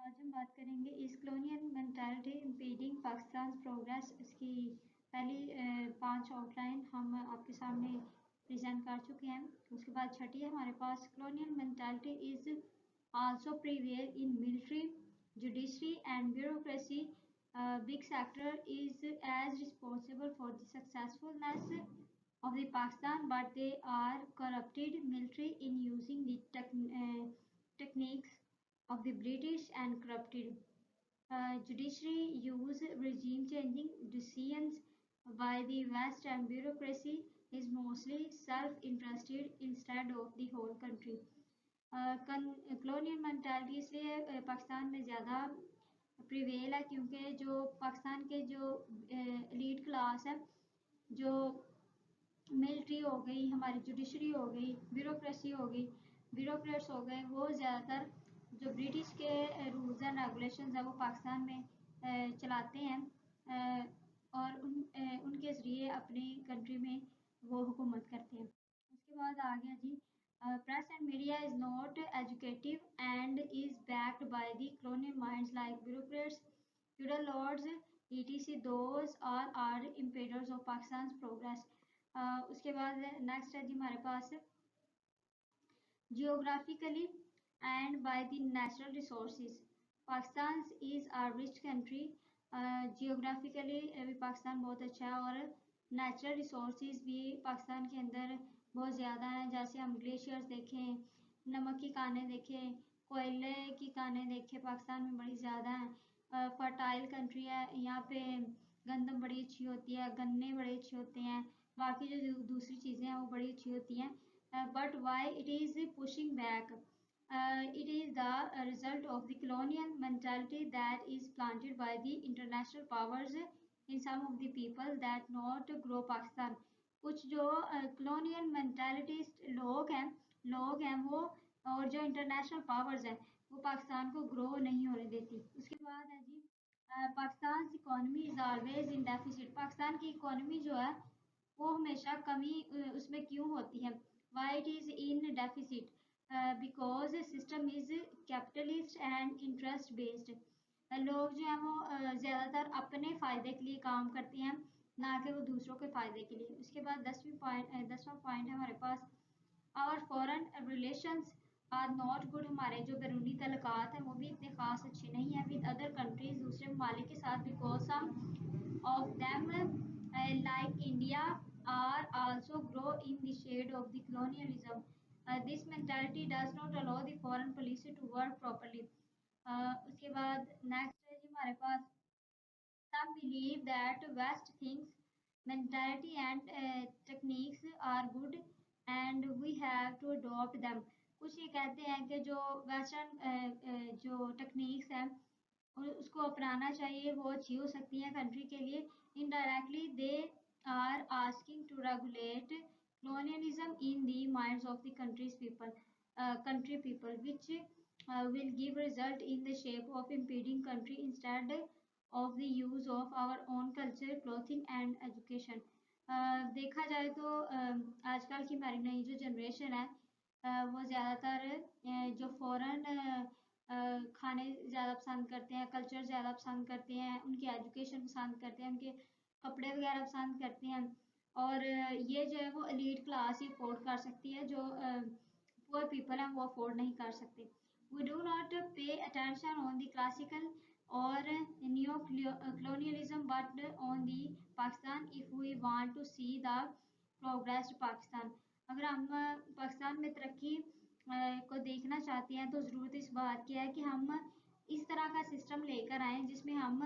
آج ہم بات کریں گے اس کلونیل مینٹالٹی امپیڈنگ پاکستان پروگریس. اس کی پہلی 5 آؤٹ لائن ہم آپ کے سامنے پریزنٹ کر چکے ہیں. اس کے بعد چھٹی ہے ہمارے پاس colonial mentality is also prevail in military judiciary and bureaucracy. Big sector is as responsible for the successfulness of the Pakistan, but they are corrupted military in using the techniques of the British and corrupted judiciary use regime changing decisions by the West, and bureaucracy is mostly self-interested instead of the whole country. Colonial mentality اس لیے پاکستان میں زیادہ prevail ہے کیونکہ جو پاکستان کے جو elite class ہے، جو ملٹری ہو گئی، ہماری جوڈیشری ہو گئی، بیوروکریسی ہو گئی، بیوروکریٹس ہو گئے، وہ زیادہ تر جو برٹش کے رولز اینڈ ریگولیشنز ہیں وہ پاکستان میں چلاتے ہیں اور ان کے ذریعے اپنی کنٹری میں وہ حکومت کرتے ہیں. اس کے بعد آ گیا جی press and media is not educative and is backed by the colonial minds like bureaucrats, feudal lords, etc. Those are impeders of Pakistan's progress. اس کے بعد نیکسٹ ہے جی ہمارے پاس geographically and by the natural resources. Pakistan is a rich country. Geographically بھی پاکستان بہت اچھا ہے اور natural resources بھی پاکستان کے اندر بہت زیادہ ہیں. جیسے ہم گلیشیئرز دیکھیں، نمک کی کانیں دیکھیں، کوئلے کی کانیں دیکھیں، پاکستان میں بڑی زیادہ ہیں. فرٹائل کنٹری ہے، یہاں پہ گندم بڑی اچھی ہوتی ہے، گنے بڑے اچھے ہوتے ہیں، باقی جو دوسری چیزیں ہیں وہ بڑی اچھی ہوتی ہیں. But why it is pushing back? It is the result of the colonial mentality that is planted by the international powers in some of the people that not grow Pakistan. کچھ جو colonial mentalist لوگ ہیں وہ اور جو international powers ہیں وہ پاکستان کو گرو نہیں ہونے دیتی. اس کے بعد ہے جی Pakistan economy is always in deficit. Pakistan کی اکانومی جو ہے وہ ہمیشہ کمی اس میں کیوں ہوتی ہے؟ Why it is in deficit? Because system is capitalist and interest based. لوگ جو ہیں وہ زیادہ تر اپنے فائدے کے لیے کام کرتے ہیں نہ کہ وہ دوسروں کے فائدے کے لیے. اس کے بعد 10واں پوائنٹ ہے ہمارے پاس our foreign relations are not good. ہمارے جو بیرونی تعلقات ہیں وہ بھی اتنے خاص اچھے نہیں ہیں with other countries، دوسرے ممالک کے ساتھ. because some of them like India are also grow in the shade of the colonialism. This mentality does not allow the foreign policy to work properly. اس کے بعد نیکسٹ ہے جی ہمارے پاس some believe that West thinks mentality and techniques are good and we have to adopt them. کچھ یہ کہتے ہیں کہ جو ویسٹرن جو ٹیکنیکس ہیں اس کو اپنانا چاہیے، وہ اچھی ہو سکتی ہیں کنٹری کے لیے. indirectly they are asking to regulate colonialism in the minds of the country people, which will give result in the shape of impeding country instead of the use of our own culture, clothing and education. دیکھا جائے تو آج کل کی ہماری نئی جو generation ہے وہ زیادہ تر جو فورن کھانے زیادہ پسند کرتے ہیں، کلچر زیادہ پسند کرتے ہیں، ان کی ایجوکیشن پسند کرتے ہیں، ان کے کپڑے وغیرہ پسند کرتے ہیں. اور یہ جو ہے وہ ایلیٹ کلاس ہی افورڈ کر سکتی ہے، جو پور پیپل ہیں وہ افورڈ نہیں کر سکتے. We do not pay attention on the classical or neo-colonialism but on the Pakistan if we want to see the progressed Pakistan. اگر ہم پاکستان میں ترقی کو دیکھنا چاہتے ہیں تو ضرورت اس بات کی ہے کہ ہم اس طرح کا سسٹم لے کر آئیں جس میں ہم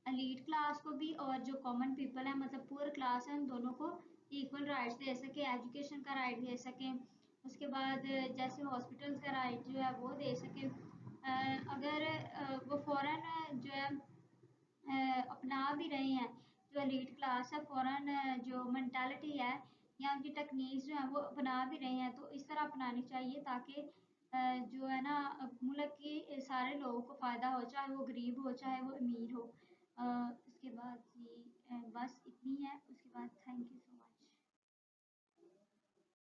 ایلیٹ کلاس کو بھی اور جو کامن پیپل ہیں مطلب پور کلاس ہیں ان دونوں کو ایکول رائٹس دے سکیں، ایجوکیشن کا رائٹ دے سکیں. اس کے بعد جیسے ہاسپٹلس کا رائٹ جو ہے وہ دے سکیں. اگر وہ فوراً جو ہے اپنا بھی رہے ہیں، جو ایلیٹ کلاس ہے فوراً جو مینٹالٹی ہے یا ان کی ٹیکنیکس جو ہیں وہ اپنا بھی رہے ہیں تو اس طرح اپنانی چاہیے تاکہ جو ہے نا ملک کی سارے لوگوں کو فائدہ ہو، چاہے وہ غریب ہو چاہے وہ امیر ہو. اس کے بعد بس اتنی ہے. اس کے بعد تھینک یو.